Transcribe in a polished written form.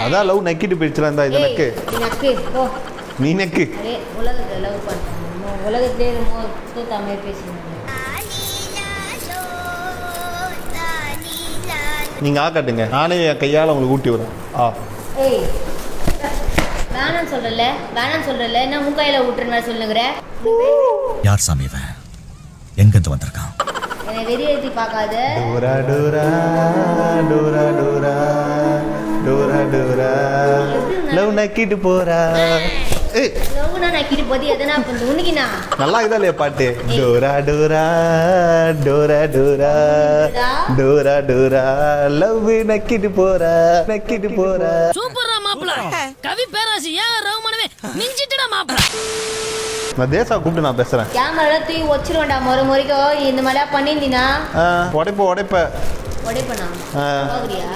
அதான் லவ் நக்கிட்டு போயிடுச்சுல இந்த இது நக்கு நக்கு போ நீ நக்கு உலகத்தை லவ் பண்ணுறேன் உலகத்திலே ரொம்ப தமிழ் பேசுகிறேன் நீங்க ஆ காட்டுங்க நானே என் கையால் உங்களுக்கு ஊட்டி விடுறேன் ஆ ஏய் வேணான்னு சொல்றல என்ன மூக்கையில விட்டுற மாதிரி சொல்லுங்கிற யார் சாமி இவன் எங்கிருந்து வந்திருக்கான் என்னை வெறி ஏற்றி பார்க்காத Dora Dora Dora Dora Dora Dora love நக்கிட்டு போறா ஏய் லவ்னா நக்கிட்டு போது எதனா பண்ணுது உனக்குண்ணா நல்லா இதா இல்லையா பாட்டு Dora Dora Dora Dora Dora Dora love நக்கிட்டு போறா சூப்பரா மாப்பிள கவி பேராசி ஏன் ரவுமானவே மிஞ்சிட்டுடா மாப்பிள நான் தேசா கூப்பிட்டு நான் பேசுறேன் கேமரா தூக்கி வச்சிருவேன்டா முறைக்கும் இந்த மாதிரிலாம் பண்ணியிருந்தீனா உடைப்ப உடைப்பண்ணா ஆ பாக்குறியா